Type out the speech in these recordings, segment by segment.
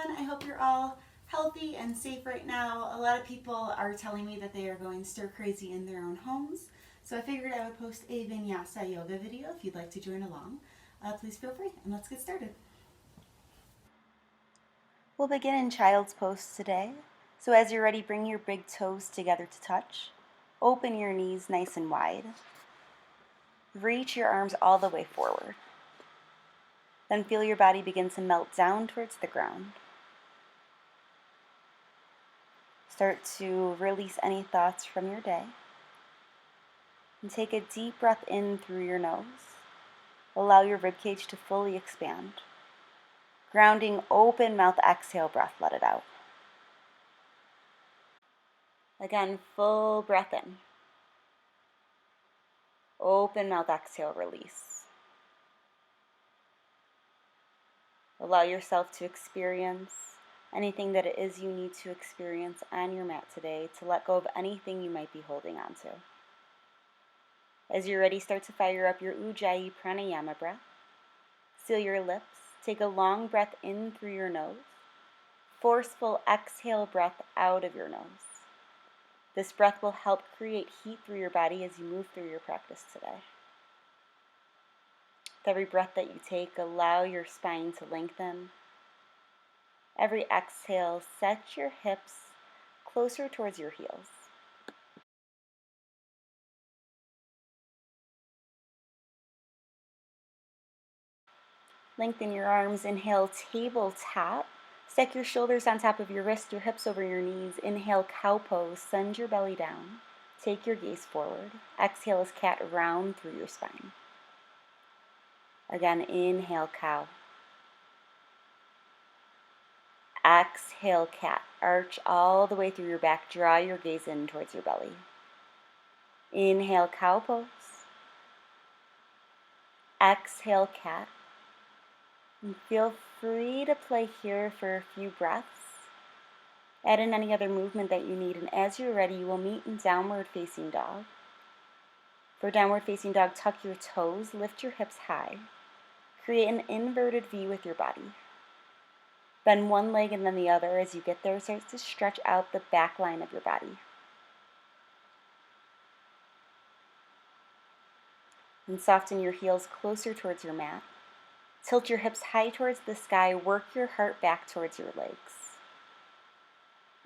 everyone. I hope you're all healthy and safe right now. A lot of people are telling me that they are going stir crazy in their own homes. So I figured I would post a Vinyasa Yoga video if you'd like to join along. Please feel free and let's get started. We'll begin in child's pose today. So as you're ready, bring your big toes together to touch. Open your knees nice and wide. Reach your arms all the way forward. Then feel your body begin to melt down towards the ground. Start to release any thoughts from your day. And take a deep breath in through your nose. Allow your ribcage to fully expand. Grounding, open mouth, exhale, breath, let it out. Again, full breath in. Open mouth, exhale, release. Allow yourself to experience anything that it is you need to experience on your mat today, to let go of anything you might be holding on to. As you're ready, start to fire up your Ujjayi pranayama breath. Seal your lips. Take a long breath in through your nose. Forceful exhale breath out of your nose. This breath will help create heat through your body as you move through your practice today. With every breath that you take, allow your spine to lengthen. Every exhale, set your hips closer towards your heels. Lengthen your arms. Inhale, tabletop. Stack your shoulders on top of your wrist, your hips over your knees. Inhale, cow pose. Send your belly down. Take your gaze forward. Exhale as cat, round through your spine. Again, inhale, cow. Exhale, cat. Arch all the way through your back. Draw your gaze in towards your belly. Inhale, cow pose. Exhale, cat. And feel free to play here for a few breaths. Add in any other movement that you need, and as you're ready, you will meet in downward facing dog. For downward facing dog, tuck your toes, lift your hips high. Create an inverted V with your body. Bend one leg and then the other. As you get there, start to stretch out the back line of your body. And soften your heels closer towards your mat. Tilt your hips high towards the sky. Work your heart back towards your legs.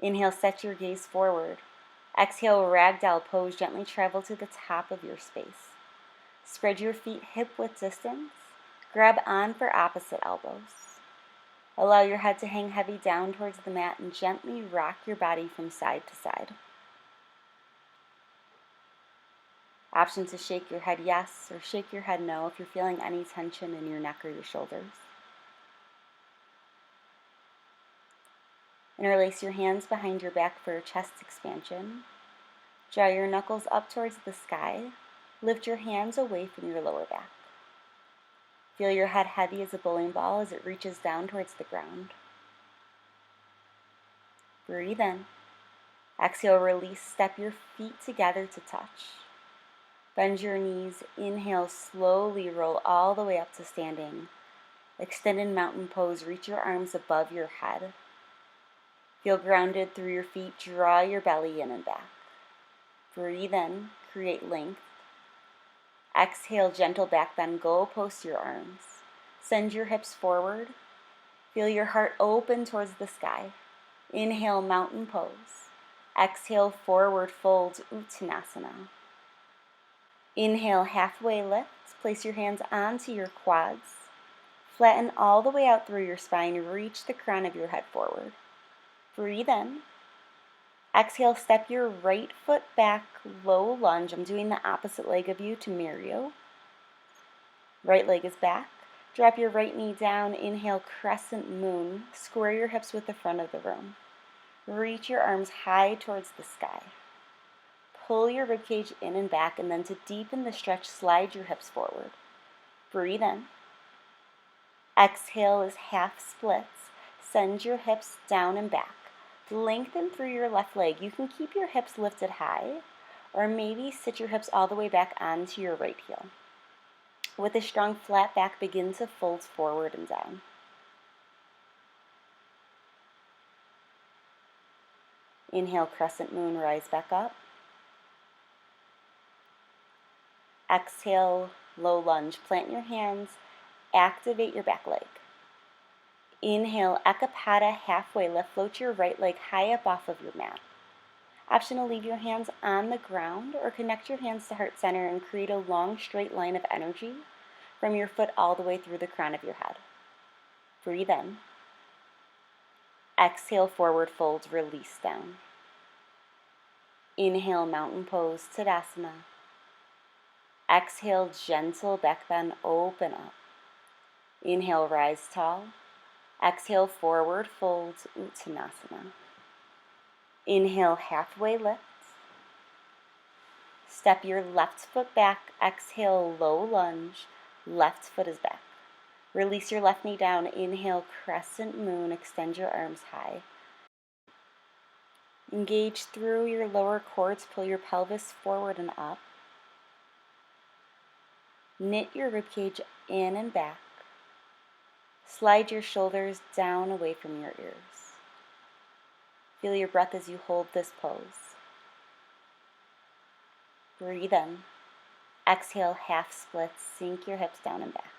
Inhale, set your gaze forward. Exhale, ragdoll pose. Gently travel to the top of your space. Spread your feet hip-width distance. Grab on for opposite elbows. Allow your head to hang heavy down towards the mat and gently rock your body from side to side. Option to shake your head yes or shake your head no if you're feeling any tension in your neck or your shoulders. Interlace your hands behind your back for a chest expansion. Draw your knuckles up towards the sky. Lift your hands away from your lower back. Feel your head heavy as a bowling ball as it reaches down towards the ground. Breathe in. Exhale, release. Step your feet together to touch. Bend your knees. Inhale, slowly roll all the way up to standing. Extended mountain pose. Reach your arms above your head. Feel grounded through your feet. Draw your belly in and back. Breathe in. Create length. Exhale, gentle back bend. Goalpost your arms. Send your hips forward. Feel your heart open towards the sky. Inhale, mountain pose. Exhale, forward fold, Uttanasana. Inhale, halfway lift. Place your hands onto your quads. Flatten all the way out through your spine. Reach the crown of your head forward. Breathe in. Exhale, step your right foot back, low lunge. I'm doing the opposite leg of you to mirror you. Right leg is back. Drop your right knee down. Inhale, crescent moon. Square your hips with the front of the room. Reach your arms high towards the sky. Pull your ribcage in and back, and then to deepen the stretch, slide your hips forward. Breathe in. Exhale is half splits. Send your hips down and back. Lengthen through your left leg. You can keep your hips lifted high, or maybe sit your hips all the way back onto your right heel. With a strong flat back, begin to fold forward and down. Inhale, crescent moon, rise back up. Exhale, low lunge. Plant your hands, activate your back leg. Inhale, Ekapada, halfway lift. Float your right leg high up off of your mat. Optional, leave your hands on the ground or connect your hands to heart center and create a long straight line of energy from your foot all the way through the crown of your head. Breathe in. Exhale, forward fold, release down. Inhale, mountain pose, Tadasana. Exhale, gentle back bend, open up. Inhale, rise tall. Exhale, forward fold, Uttanasana. Inhale, halfway lift. Step your left foot back. Exhale, low lunge. Left foot is back. Release your left knee down. Inhale, crescent moon. Extend your arms high. Engage through your lower core to pull your pelvis forward and up. Knit your ribcage in and back. Slide your shoulders down away from your ears. Feel your breath as you hold this pose. Breathe in. Exhale, half splits. Sink your hips down and back.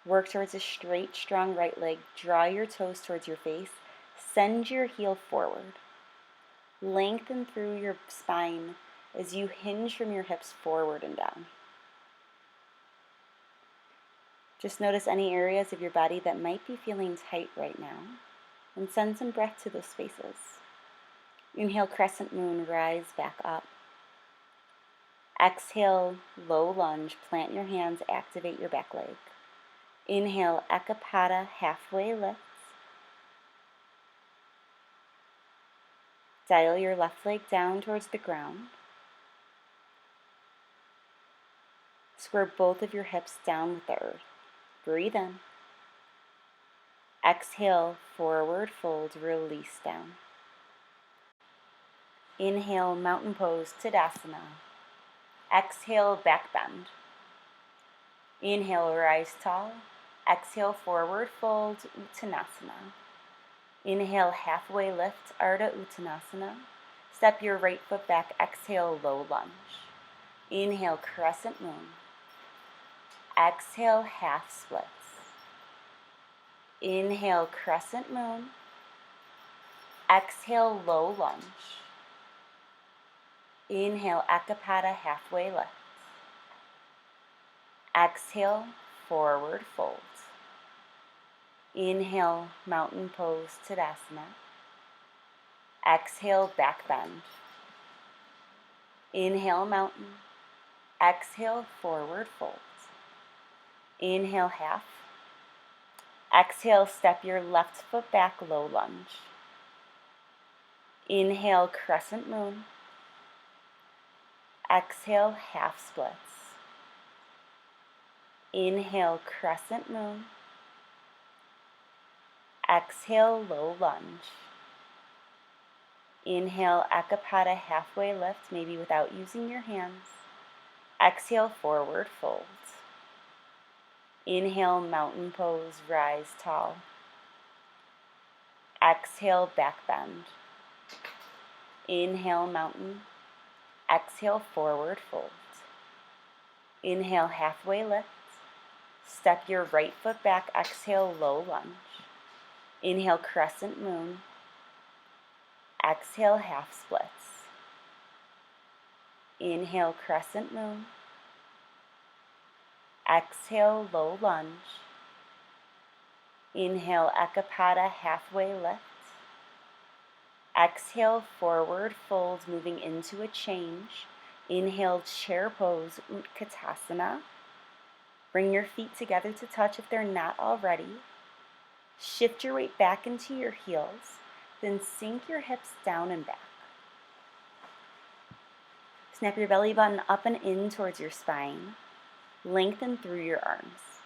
Work towards a straight, strong right leg. Draw your toes towards your face. Send your heel forward. Lengthen through your spine as you hinge from your hips forward and down. Just notice any areas of your body that might be feeling tight right now, and send some breath to those spaces. Inhale, crescent moon, rise back up. Exhale, low lunge, plant your hands, activate your back leg. Inhale, Ekapada, halfway lift. Dial your left leg down towards the ground. Square both of your hips down with the earth. Breathe in. Exhale, forward fold, release down. Inhale, mountain pose, Tadasana. Exhale, back bend. Inhale, rise tall. Exhale, forward fold, Uttanasana. Inhale, halfway lift, Ardha Uttanasana. Step your right foot back. Exhale, low lunge. Inhale, crescent moon. Exhale, half splits. Inhale, crescent moon. Exhale, low lunge. Inhale, Ekapada, halfway lift. Exhale, forward fold. Inhale, mountain pose, Tadasana. Exhale, back bend. Inhale, mountain. Exhale, forward fold. Inhale, half. Exhale, step your left foot back, low lunge. Inhale, crescent moon. Exhale, half splits. Inhale, crescent moon. Exhale, low lunge. Inhale, Ekapada, halfway lift, maybe without using your hands. Exhale, forward fold. Inhale, mountain pose, rise tall. Exhale, back bend. Inhale, mountain. Exhale, forward fold. Inhale, halfway lift. Step your right foot back. Exhale, low lunge. Inhale, crescent moon. Exhale, half splits. Inhale, crescent moon. Exhale, low lunge. Inhale, Ekapada, halfway lift. Exhale, forward fold, moving into a change. Inhale, chair pose, Utkatasana. Bring your feet together to touch if they're not already. Shift your weight back into your heels, then sink your hips down and back. Snap your belly button up and in towards your spine. Lengthen through your arms.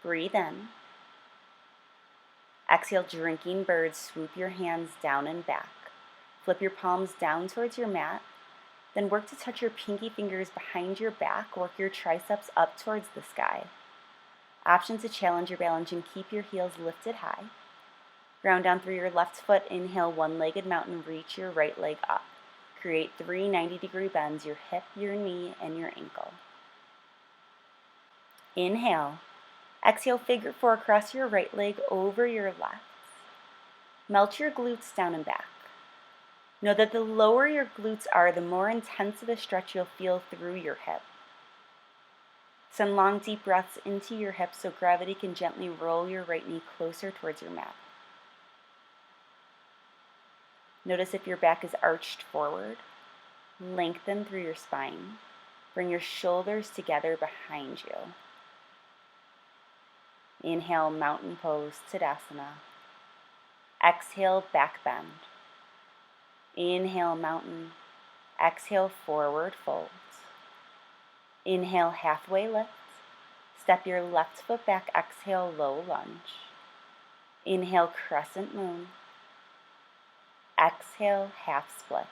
Breathe in. Exhale, drinking bird, swoop your hands down and back. Flip your palms down towards your mat. Then work to touch your pinky fingers behind your back. Work your triceps up towards the sky. Option to challenge your balance and keep your heels lifted high. Ground down through your left foot. Inhale, one-legged mountain, reach your right leg up. Create 3 90-degree bends, your hip, your knee, and your ankle. Inhale. Exhale, figure 4 across your right leg over your left. Melt your glutes down and back. Know that the lower your glutes are, the more intense of a stretch you'll feel through your hip. Send long, deep breaths into your hips so gravity can gently roll your right knee closer towards your mat. Notice if your back is arched forward. Lengthen through your spine. Bring your shoulders together behind you. Inhale, mountain pose, Tadasana. Exhale, back bend. Inhale, mountain. Exhale, forward fold. Inhale, halfway lift. Step your left foot back. Exhale, low lunge. Inhale, crescent moon. Exhale, half splits.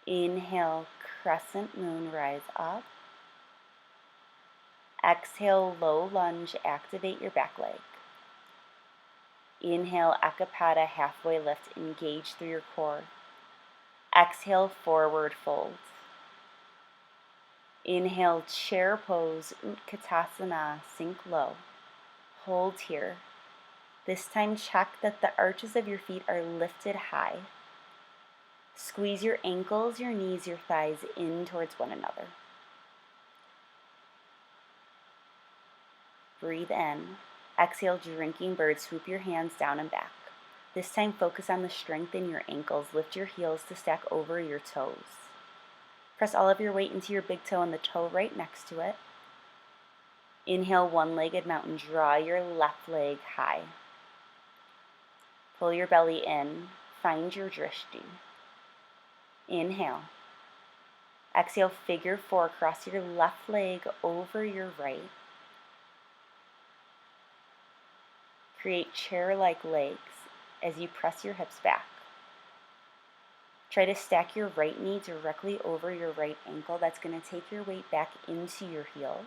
Inhale, crescent moon, rise up. Exhale, low lunge, activate your back leg. Inhale, Ekapada, halfway lift, engage through your core. Exhale, forward fold. Inhale, chair pose, Utkatasana, sink low. Hold here. This time check that the arches of your feet are lifted high. Squeeze your ankles, your knees, your thighs in towards one another. Breathe in. Exhale, drinking bird, swoop your hands down and back. This time focus on the strength in your ankles. Lift your heels to stack over your toes. Press all of your weight into your big toe and the toe right next to it. Inhale, one-legged mountain. Draw your left leg high. Pull your belly in. Find your drishti. Inhale. Exhale, figure 4. Cross your left leg over your right. Create chair-like legs as you press your hips back. Try to stack your right knee directly over your right ankle. That's going to take your weight back into your heel.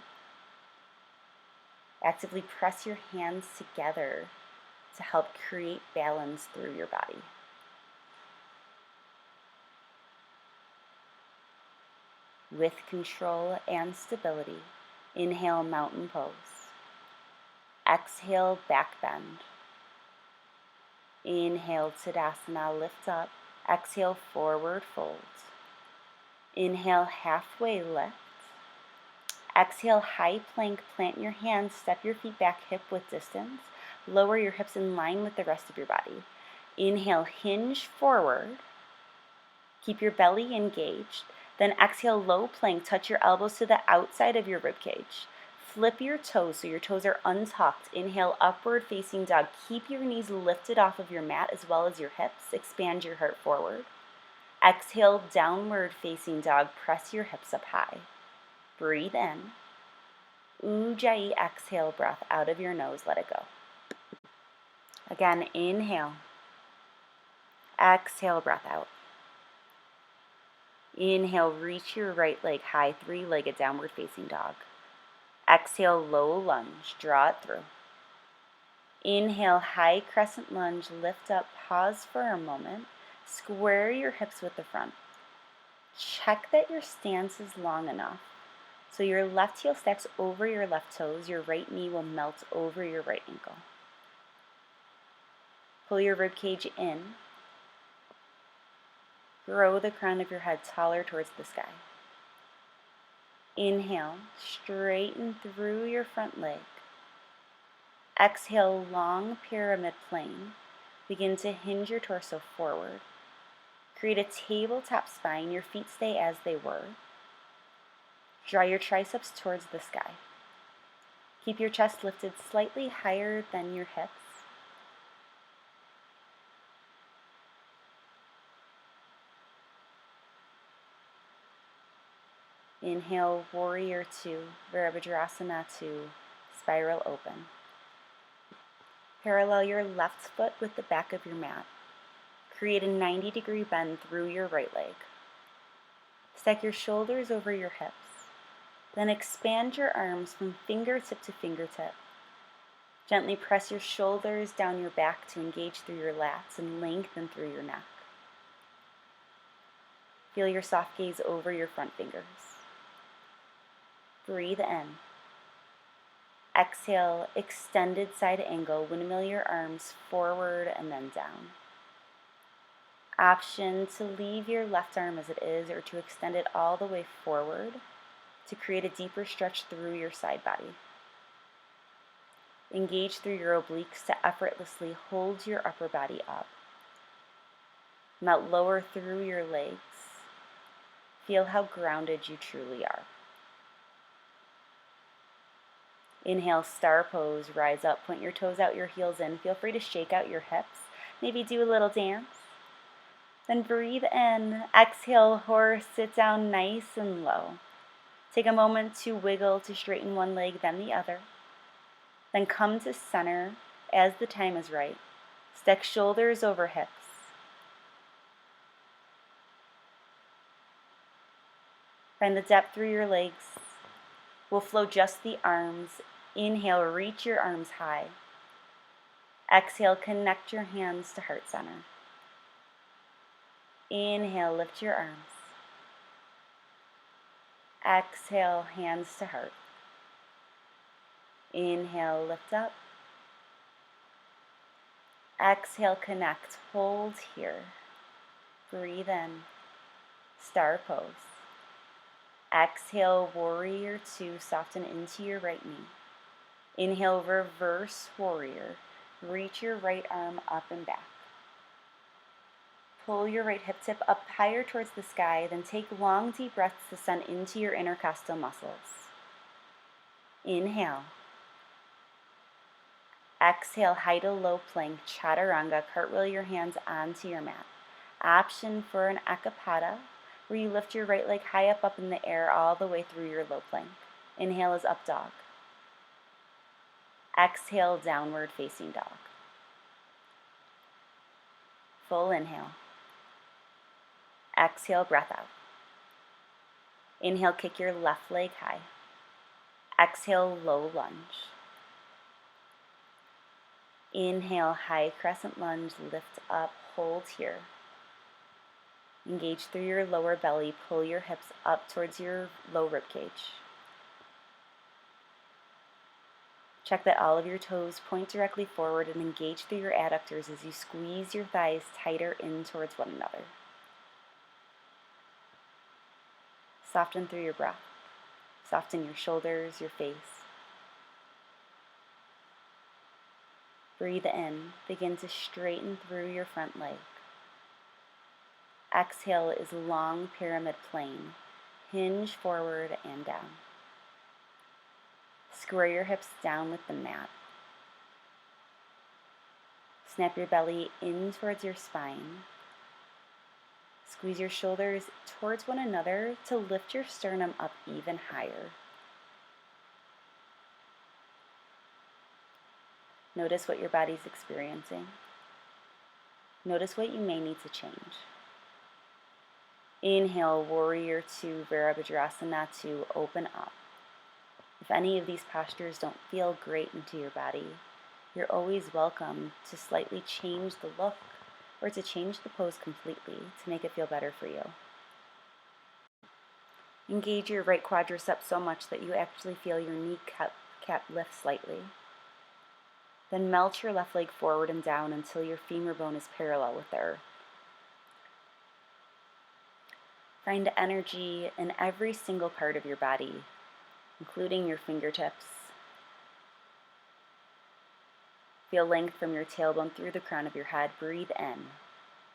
Actively press your hands together to help create balance through your body. With control and stability, inhale, mountain pose. Exhale, back bend. Inhale, Tadasana, lift up. Exhale, forward fold. Inhale, halfway lift. Exhale, high plank, plant your hands, step your feet back hip width distance. Lower your hips in line with the rest of your body. Inhale, hinge forward. Keep your belly engaged. Then exhale, low plank, touch your elbows to the outside of your ribcage. Flip your toes so your toes are untucked. Inhale, upward facing dog. Keep your knees lifted off of your mat as well as your hips. Expand your heart forward. Exhale, downward facing dog. Press your hips up high. Breathe in. Ujjayi, exhale, breath out of your nose. Let it go. Again, inhale. Exhale, breath out. Inhale, reach your right leg high, 3-legged downward facing dog. Exhale, low lunge, draw it through. Inhale, high crescent lunge, lift up, pause for a moment. Square your hips with the front. Check that your stance is long enough so your left heel stacks over your left toes, your right knee will melt over your right ankle. Pull your ribcage in. Grow the crown of your head taller towards the sky. Inhale, straighten through your front leg. Exhale, long pyramid plane. Begin to hinge your torso forward. Create a tabletop spine. Your feet stay as they were. Draw your triceps towards the sky. Keep your chest lifted slightly higher than your hips. Inhale, warrior 2, Virabhadrasana 2, spiral open. Parallel your left foot with the back of your mat. Create a 90-degree bend through your right leg. Stack your shoulders over your hips. Then expand your arms from fingertip to fingertip. Gently press your shoulders down your back to engage through your lats and lengthen through your neck. Feel your soft gaze over your front fingers. Breathe in. Exhale, extended side angle, windmill your arms forward and then down. Option to leave your left arm as it is or to extend it all the way forward to create a deeper stretch through your side body. Engage through your obliques to effortlessly hold your upper body up. Melt lower through your legs. Feel how grounded you truly are. Inhale, star pose, rise up, point your toes out, your heels in. Feel free to shake out your hips, maybe do a little dance. Then breathe in, exhale, horse, sit down nice and low. Take a moment to wiggle to straighten one leg, then the other. Then come to center as the time is right. Stack shoulders over hips. Find the depth through your legs. We'll flow just the arms. Inhale, reach your arms high. Exhale, connect your hands to heart center. Inhale, lift your arms. Exhale, hands to heart. Inhale, lift up. Exhale, connect, hold here. Breathe in, star pose. Exhale, warrior two, soften into your right knee. Inhale, reverse warrior. Reach your right arm up and back. Pull your right hip tip up higher towards the sky, then take long, deep breaths to send into your intercostal muscles. Inhale. Exhale, high to low plank, chaturanga, cartwheel your hands onto your mat. Option for an acapata, where you lift your right leg high up in the air all the way through your low plank. Inhale is up dog. Exhale, downward facing dog. Full inhale. Exhale, breath out. Inhale, kick your left leg high. Exhale, low lunge. Inhale, high crescent lunge, lift up, hold here. Engage through your lower belly, pull your hips up towards your low rib cage. Check that all of your toes point directly forward and engage through your adductors as you squeeze your thighs tighter in towards one another. Soften through your breath. Soften your shoulders, your face. Breathe in. Begin to straighten through your front leg. Exhale is long pyramid plane. Hinge forward and down. Square your hips down with the mat. Snap your belly in towards your spine. Squeeze your shoulders towards one another to lift your sternum up even higher. Notice what your body's experiencing. Notice what you may need to change. Inhale, warrior two, Virabhadrasana to open up. If any of these postures don't feel great into your body, you're always welcome to slightly change the look or to change the pose completely to make it feel better for you. Engage your right quadricep so much that you actually feel your kneecap lift slightly. Then melt your left leg forward and down until your femur bone is parallel with the earth. Find energy in every single part of your body, including your fingertips. Feel length from your tailbone through the crown of your head. Breathe in.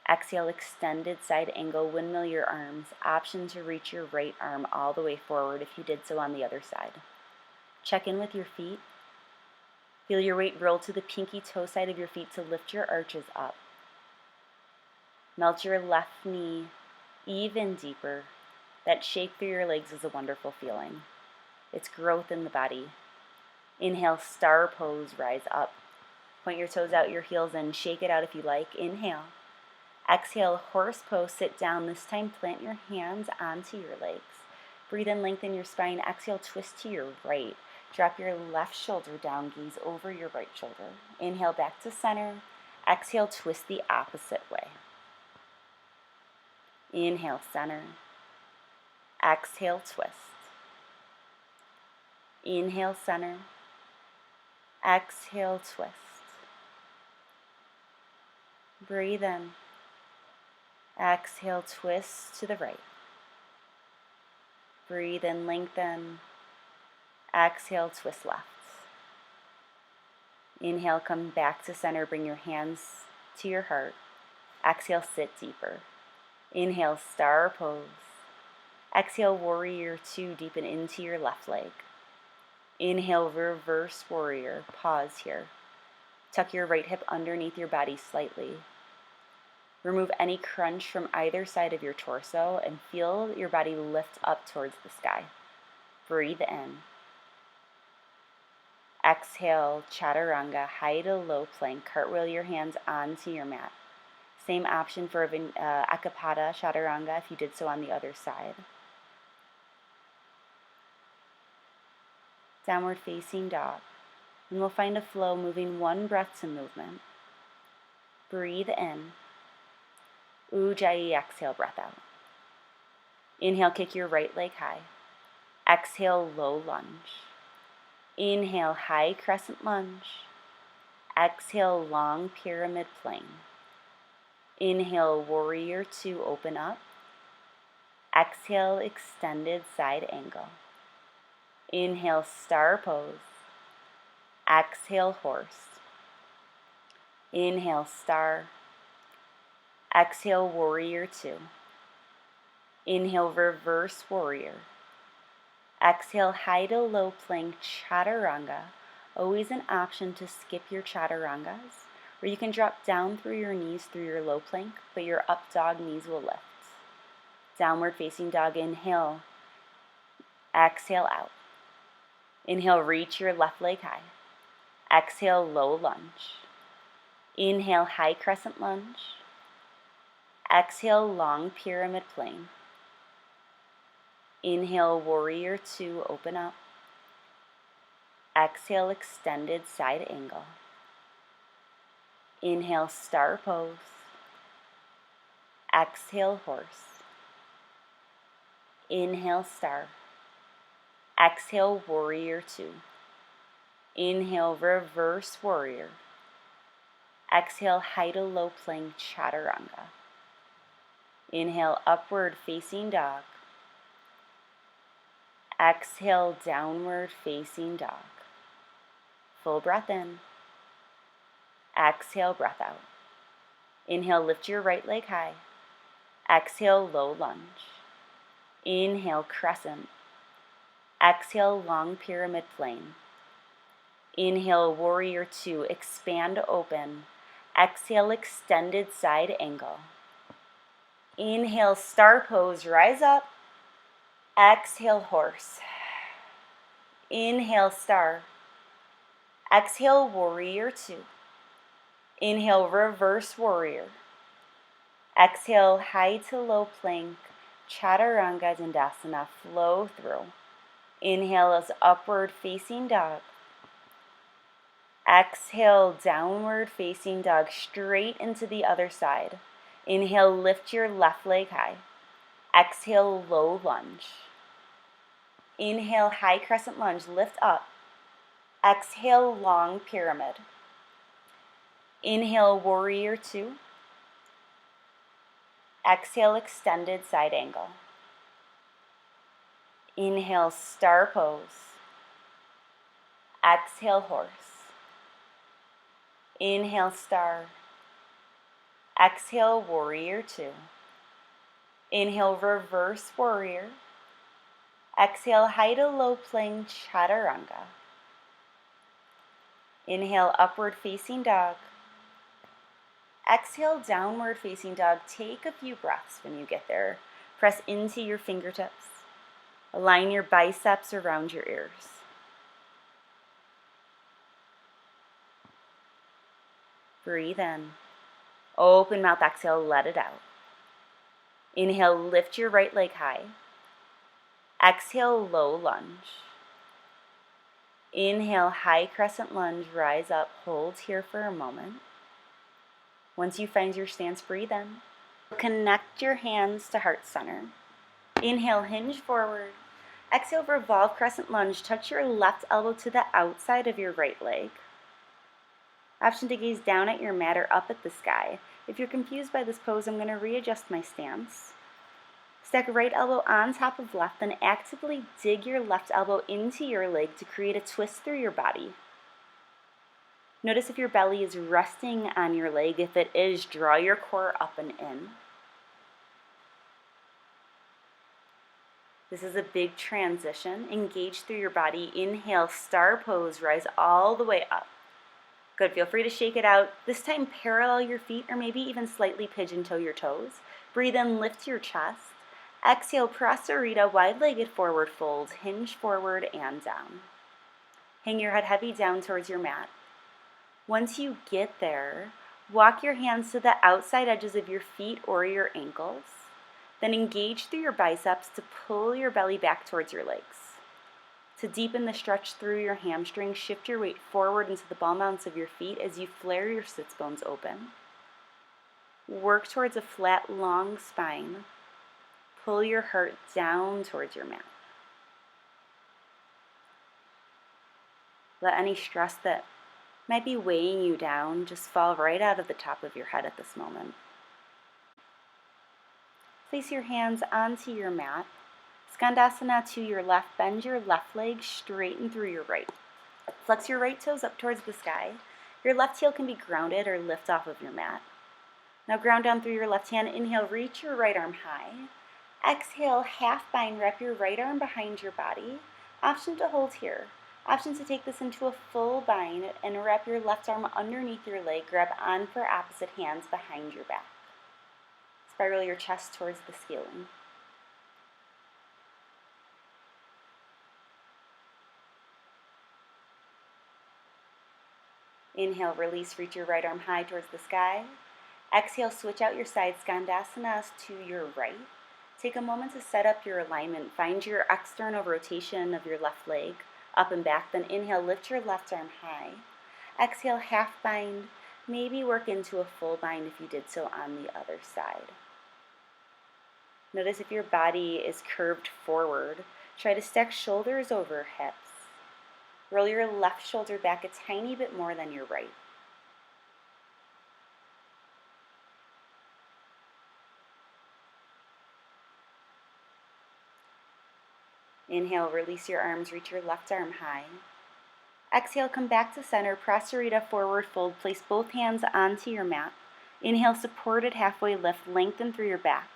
Exhale, extended side angle, windmill your arms. Option to reach your right arm all the way forward if you did so on the other side. Check in with your feet. Feel your weight roll to the pinky toe side of your feet to lift your arches up. Melt your left knee even deeper. That shake through your legs is a wonderful feeling. It's growth in the body. Inhale, star pose, rise up. Point your toes out, your heels in. Shake it out if you like. Inhale. Exhale, horse pose, sit down. This time plant your hands onto your legs. Breathe in, lengthen your spine. Exhale, twist to your right. Drop your left shoulder down, gaze over your right shoulder. Inhale back to center. Exhale, twist the opposite way. Inhale, center. Exhale, twist. Inhale, center. Exhale, twist. Breathe in. Exhale, twist to the right. Breathe in, lengthen. Exhale, twist left. Inhale, come back to center. Bring your hands to your heart. Exhale, sit deeper. Inhale, star pose. Exhale, warrior two, deepen into your left leg. Inhale, reverse warrior. Pause here. Tuck your right hip underneath your body slightly. Remove any crunch from either side of your torso and feel your body lift up towards the sky. Breathe in. Exhale, chaturanga, high to low plank. Cartwheel your hands onto your mat. Same option for Akapada chaturanga if you did so on the other side. Downward facing dog. And we'll find a flow moving one breath to movement. Breathe in. Ujjayi, exhale, breath out. Inhale, kick your right leg high. Exhale, low lunge. Inhale, high crescent lunge. Exhale, long pyramid plane. Inhale, warrior two, open up. Exhale, extended side angle. Inhale, star pose. Exhale, horse. Inhale, star. Exhale, warrior two. Inhale, reverse warrior. Exhale, high to low plank chaturanga. Always an option to skip your chaturangas, or you can drop down through your knees through your low plank, but your up dog knees will lift. Downward facing dog, inhale. Exhale, out. Inhale, reach your left leg high. Exhale, low lunge. Inhale, high crescent lunge. Exhale, long pyramid plane. Inhale, warrior two, open up. Exhale, extended side angle. Inhale, star pose. Exhale, horse. Inhale, star. Exhale, warrior two. Inhale, reverse warrior. Exhale, high to low plank chaturanga. Inhale, upward facing dog. Exhale, downward facing dog. Full breath in. Exhale, breath out. Inhale, lift your right leg high. Exhale, low lunge. Inhale, crescent. Exhale, long pyramid plane. Inhale, warrior two, expand open. Exhale, extended side angle. Inhale, star pose, rise up. Exhale, horse. Inhale, star. Exhale, warrior two. Inhale, reverse warrior. Exhale, high to low plank, chaturanga dandasana, flow through. Inhale as upward facing dog. Exhale, downward facing dog, straight into the other side. Inhale, lift your left leg high. Exhale, low lunge. Inhale, high crescent lunge, lift up. Exhale, long pyramid. Inhale, warrior two. Exhale, extended side angle. Inhale, star pose. Exhale, horse. Inhale, star. Exhale, warrior two. Inhale, reverse warrior. Exhale, high to low plank chaturanga. Inhale, upward facing dog. Exhale, downward facing dog. Take a few breaths when you get there. Press into your fingertips. Align your biceps around your ears. Breathe in. Open mouth, exhale, let it out. Inhale, lift your right leg high. Exhale, low lunge. Inhale, high crescent lunge, rise up, hold here for a moment. Once you find your stance, breathe in. Connect your hands to heart center. Inhale, hinge forward. Exhale, revolve crescent lunge. Touch your left elbow to the outside of your right leg. Option to gaze down at your mat or up at the sky. If you're confused by this pose, I'm going to readjust my stance. Stack right elbow on top of left, then actively dig your left elbow into your leg to create a twist through your body. Notice if your belly is resting on your leg. If it is, draw your core up and in. This is a big transition. Engage through your body. Inhale, star pose, rise all the way up. Good, feel free to shake it out. This time parallel your feet or maybe even slightly pigeon toe your toes. Breathe in, lift your chest. Exhale, prasarita, wide-legged forward fold, hinge forward and down. Hang your head heavy down towards your mat. Once you get there, walk your hands to the outside edges of your feet or your ankles. Then engage through your biceps to pull your belly back towards your legs. To deepen the stretch through your hamstrings, shift your weight forward into the ball mounts of your feet as you flare your sits bones open. Work towards a flat, long spine. Pull your heart down towards your mat. Let any stress that might be weighing you down just fall right out of the top of your head at this moment. Place your hands onto your mat. Skandasana to your left. Bend your left leg, straighten through your right. Flex your right toes up towards the sky. Your left heel can be grounded or lift off of your mat. Now ground down through your left hand. Inhale, reach your right arm high. Exhale, half bind, wrap your right arm behind your body. Option to hold here. Option to take this into a full bind and wrap your left arm underneath your leg. Grab on for opposite hands behind your back. Spiral your chest towards the ceiling. Inhale, release, reach your right arm high towards the sky. Exhale, switch out your side, Skandasana to your right. Take a moment to set up your alignment. Find your external rotation of your left leg, up and back. Then inhale, lift your left arm high. Exhale, half bind. Maybe work into a full bind if you did so on the other side. Notice if your body is curved forward. Try to stack shoulders over hips. Roll your left shoulder back a tiny bit more than your right. Inhale, release your arms, reach your left arm high. Exhale, come back to center, prasarita, forward fold. Place both hands onto your mat. Inhale, supported halfway lift, lengthen through your back.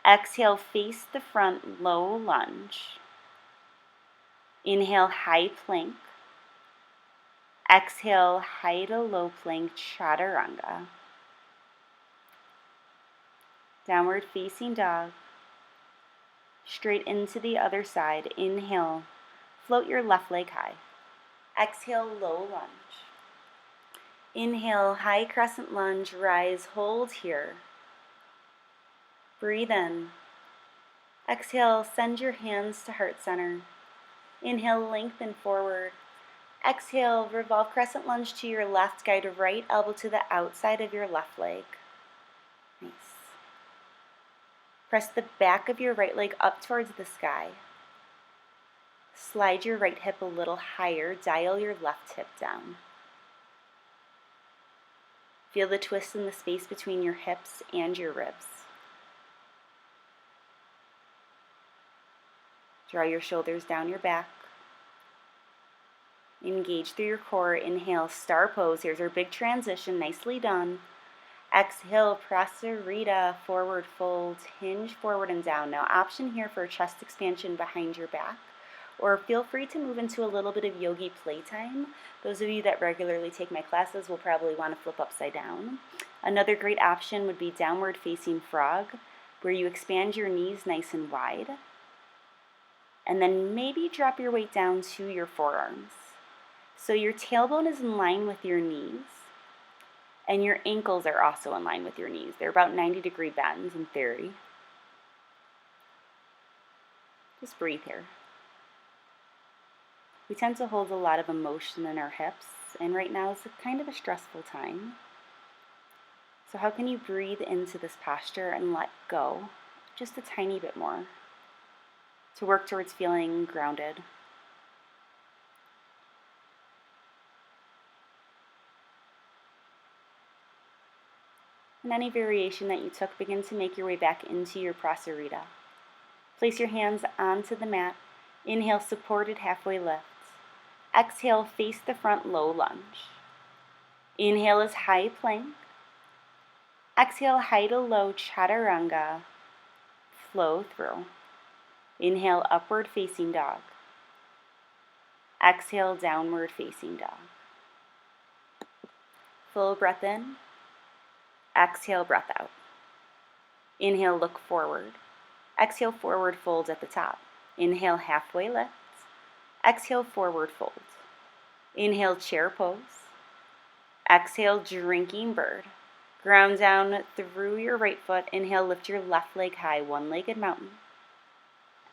Exhale, face the front, low lunge. Inhale, high plank. Exhale, high to low plank, chaturanga. Downward facing dog. Straight into the other side. Inhale, float your left leg high. Exhale, low lunge. Inhale, high crescent lunge, rise, hold here. Breathe in. Exhale, send your hands to heart center. Inhale, lengthen forward. Exhale, revolve crescent lunge to your left, guide right elbow to the outside of your left leg. Nice. Press the back of your right leg up towards the sky. Slide your right hip a little higher, dial your left hip down. Feel the twist in the space between your hips and your ribs. Draw your shoulders down your back. Engage through your core. Inhale, star pose. Here's our big transition. Nicely done. Exhale, prasarita, forward fold, hinge forward and down. Now, option here for chest expansion behind your back, or feel free to move into a little bit of yogi playtime. Those of you that regularly take my classes will probably want to flip upside down. Another great option would be downward facing frog, where you expand your knees nice and wide, and then maybe drop your weight down to your forearms. So your tailbone is in line with your knees, and your ankles are also in line with your knees. They're about 90-degree bends in theory. Just breathe here. We tend to hold a lot of emotion in our hips, and right now is kind of a stressful time. So how can you breathe into this posture and let go just a tiny bit more to work towards feeling grounded? And any variation that you took, begin to make your way back into your prasarita. Place your hands onto the mat. Inhale, supported halfway lift. Exhale, face the front, low lunge. Inhale is high plank. Exhale, high to low chaturanga. Flow through. Inhale, upward facing dog. Exhale, downward facing dog. Full breath in. Exhale, breath out. Inhale, look forward. Exhale, forward fold at the top. Inhale, halfway lift. Exhale, forward fold. Inhale, chair pose. Exhale, drinking bird. Ground down through your right foot. Inhale, lift your left leg high, one-legged mountain.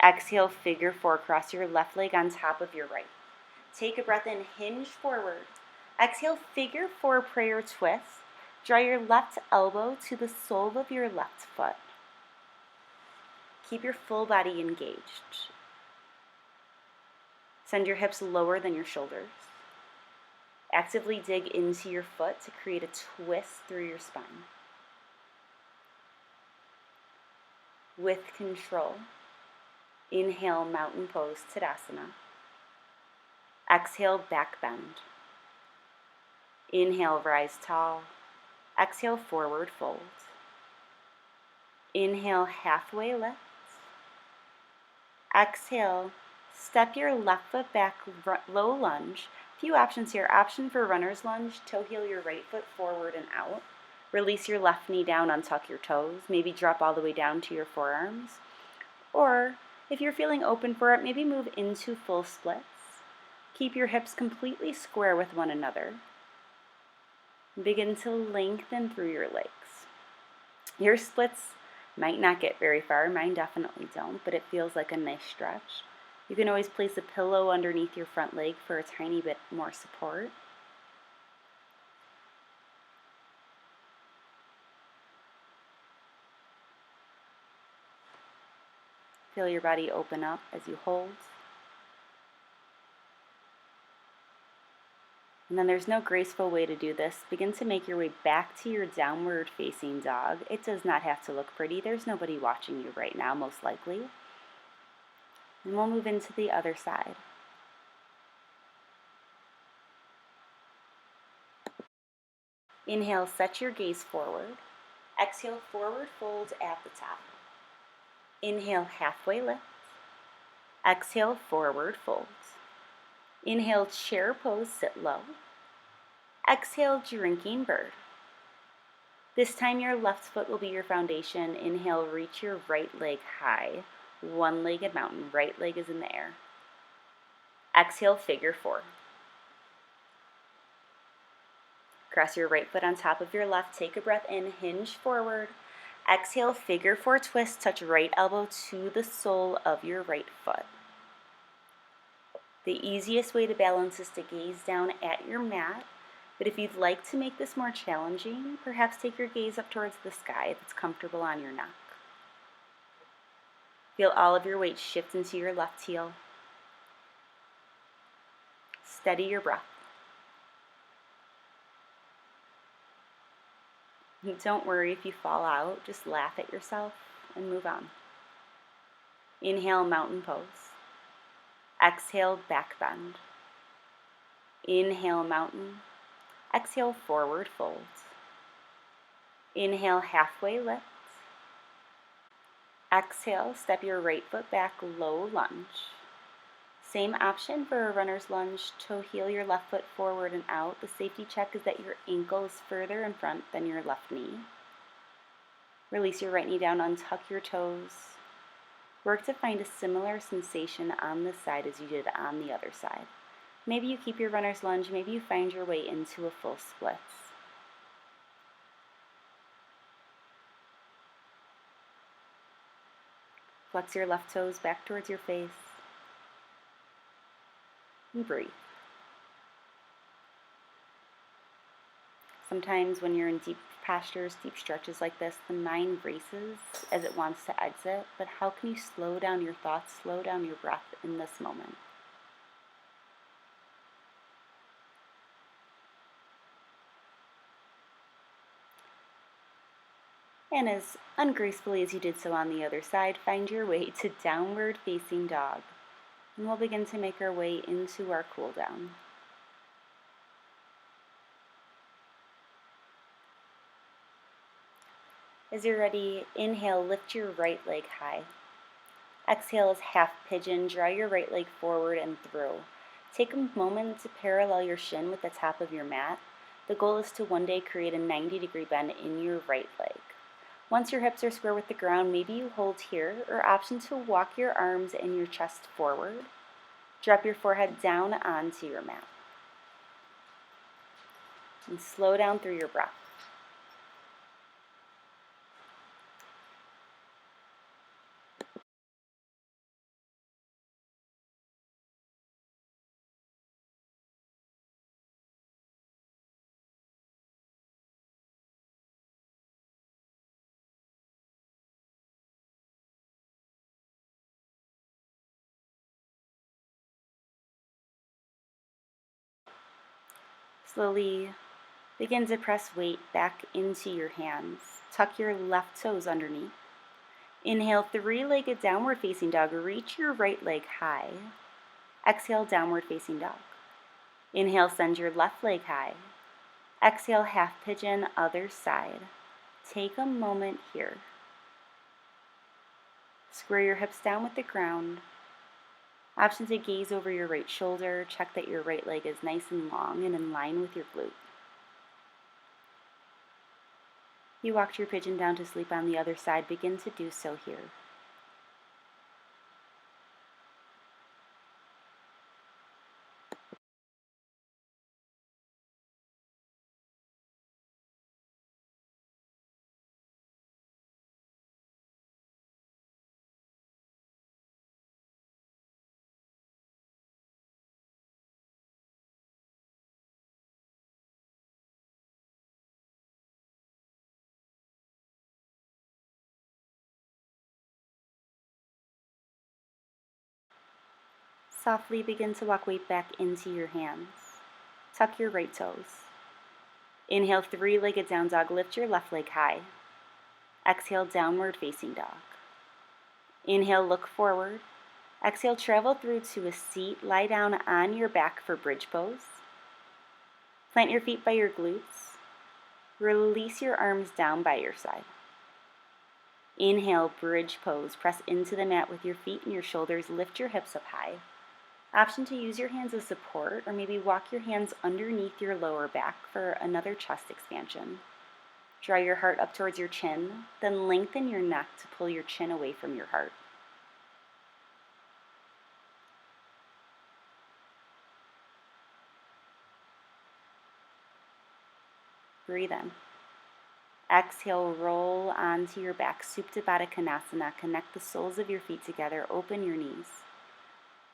Exhale, figure four, cross your left leg on top of your right. Take a breath in, hinge forward. Exhale, figure four, prayer twist. Draw your left elbow to the sole of your left foot. Keep your full body engaged. Send your hips lower than your shoulders. Actively dig into your foot to create a twist through your spine. With control, inhale, mountain pose, Tadasana. Exhale, back bend. Inhale, rise tall. Exhale, forward fold. Inhale, halfway lift. Exhale, step your left foot back, low lunge. Few options here. Option for runner's lunge, toe heel your right foot forward and out. Release your left knee down, untuck your toes. Maybe drop all the way down to your forearms. Or, if you're feeling open for it, maybe move into full splits. Keep your hips completely square with one another. Begin to lengthen through your legs. Your splits might not get very far, mine definitely don't, but it feels like a nice stretch. You can always place a pillow underneath your front leg for a tiny bit more support. Feel your body open up as you hold. And then there's no graceful way to do this. Begin to make your way back to your downward facing dog. It does not have to look pretty. There's nobody watching you right now, most likely. And we'll move into the other side. Inhale, set your gaze forward. Exhale, forward fold at the top. Inhale, halfway lift. Exhale, forward fold. Inhale, chair pose, sit low. Exhale, drinking bird. This time your left foot will be your foundation. Inhale, reach your right leg high. One-legged mountain. Right leg is in the air. Exhale, figure four. Cross your right foot on top of your left. Take a breath in, hinge forward. Exhale, figure four twist. Touch right elbow to the sole of your right foot. The easiest way to balance is to gaze down at your mat, but if you'd like to make this more challenging, perhaps take your gaze up towards the sky if it's comfortable on your neck. Feel all of your weight shift into your left heel. Steady your breath. Don't worry if you fall out, just laugh at yourself and move on. Inhale, mountain pose. Exhale, back bend. Inhale, mountain. Exhale, forward fold. Inhale, halfway lift. Exhale, step your right foot back, low lunge. Same option for a runner's lunge. Toe heel your left foot forward and out. The safety check is that your ankle is further in front than your left knee. Release your right knee down, untuck your toes. Work to find a similar sensation on this side as you did on the other side. Maybe you keep your runner's lunge, maybe you find your way into a full splits. Flex your left toes back towards your face. and breathe. Sometimes when you're in deep postures, deep stretches like this, the mind races as it wants to exit, but how can you slow down your thoughts, slow down your breath in this moment? And as ungracefully as you did so on the other side, find your way to downward facing dog. And we'll begin to make our way into our cool down. As you're ready, inhale, lift your right leg high. Exhale as half pigeon, draw your right leg forward and through. Take a moment to parallel your shin with the top of your mat. The goal is to one day create a 90-degree bend in your right leg. Once your hips are square with the ground, maybe you hold here, or option to walk your arms and your chest forward. Drop your forehead down onto your mat. And slow down through your breath. Slowly begin to press weight back into your hands. Tuck your left toes underneath. Inhale, three-legged downward facing dog. Reach your right leg high. Exhale, downward facing dog. Inhale, send your left leg high. Exhale, half pigeon, other side. Take a moment here. Square your hips down with the ground. Option to gaze over your right shoulder. Check that your right leg is nice and long and in line with your glute. You walked your pigeon down to sleep on the other side. Begin to do so here. Softly begin to walk weight back into your hands. Tuck your right toes. Inhale, three-legged down dog. Lift your left leg high. Exhale, downward facing dog. Inhale, look forward. Exhale, travel through to a seat. Lie down on your back for bridge pose. Plant your feet by your glutes. Release your arms down by your side. Inhale, bridge pose. Press into the mat with your feet and your shoulders. Lift your hips up high. Option to use your hands as support, or maybe walk your hands underneath your lower back for another chest expansion. Draw your heart up towards your chin, then lengthen your neck to pull your chin away from your heart. Breathe in. Exhale, roll onto your back, Supta Baddha Konasana. Connect the soles of your feet together, open your knees.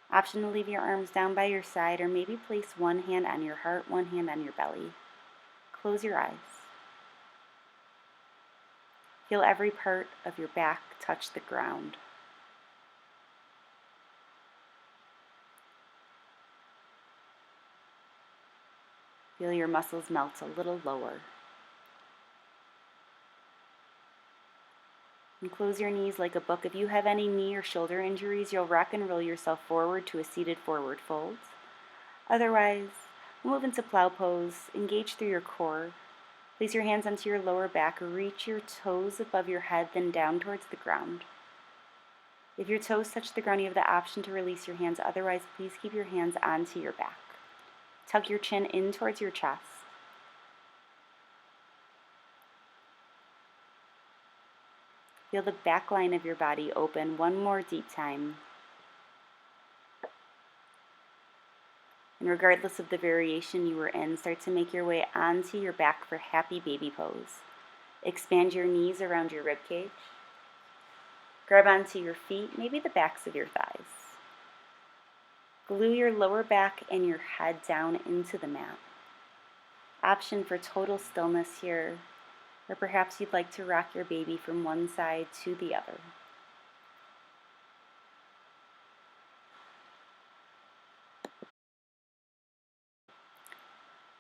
Option to leave your arms down by your side, or maybe place one hand on your heart, one hand on your belly. Close your eyes. Feel every part of your back touch the ground. Feel your muscles melt a little lower. And close your knees like a book. If you have any knee or shoulder injuries, you'll rock and roll yourself forward to a seated forward fold. Otherwise, move into plow pose, engage through your core. Place your hands onto your lower back, reach your toes above your head, then down towards the ground. If your toes touch the ground, you have the option to release your hands. Otherwise, please keep your hands onto your back. Tuck your chin in towards your chest. Feel the back line of your body open. One more deep time. And regardless of the variation you were in, start to make your way onto your back for happy baby pose. Expand your knees around your ribcage. Grab onto your feet, maybe the backs of your thighs. Glue your lower back and your head down into the mat. Option for total stillness here, or perhaps you'd like to rock your baby from one side to the other.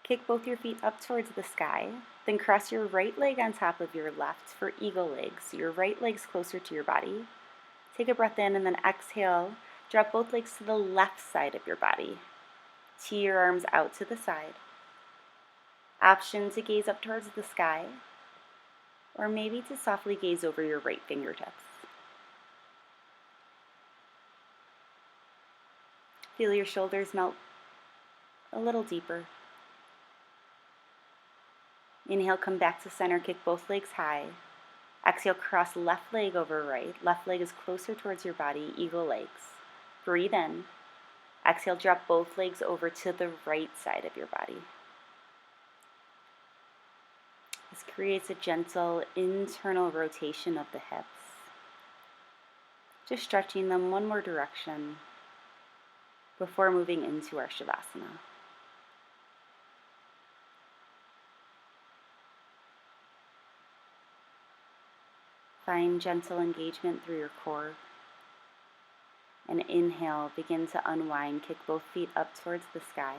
Kick both your feet up towards the sky, then cross your right leg on top of your left for eagle legs. Your right leg's closer to your body. Take a breath in and then exhale. Drop both legs to the left side of your body. Tee your arms out to the side. Option to gaze up towards the sky, or maybe to softly gaze over your right fingertips. Feel your shoulders melt a little deeper. Inhale, come back to center, kick both legs high. Exhale, cross left leg over right. Left leg is closer towards your body, eagle legs. Breathe in. Exhale, drop both legs over to the right side of your body. This creates a gentle internal rotation of the hips. Just stretching them one more direction before moving into our Shavasana. Find gentle engagement through your core. And inhale, begin to unwind. Kick both feet up towards the sky.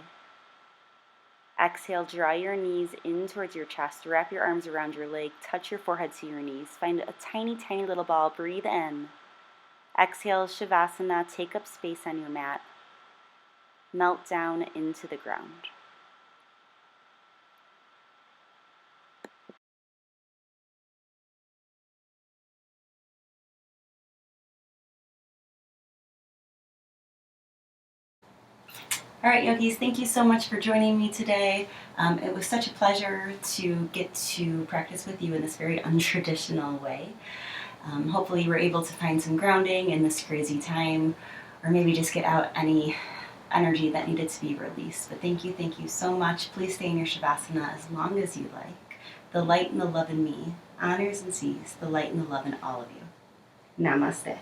Exhale, draw your knees in towards your chest. Wrap your arms around your leg. Touch your forehead to your knees. Find a tiny, tiny little ball. Breathe in. Exhale, Shavasana. Take up space on your mat. Melt down into the ground. All right, yogis, thank you so much for joining me today. It was such a pleasure to get to practice with you in this very untraditional way. Hopefully you were able to find some grounding in this crazy time, or maybe just get out any energy that needed to be released. But thank you so much. Please stay in your Shavasana as long as you like. The light and the love in me honors and sees the light and the love in all of you. Namaste.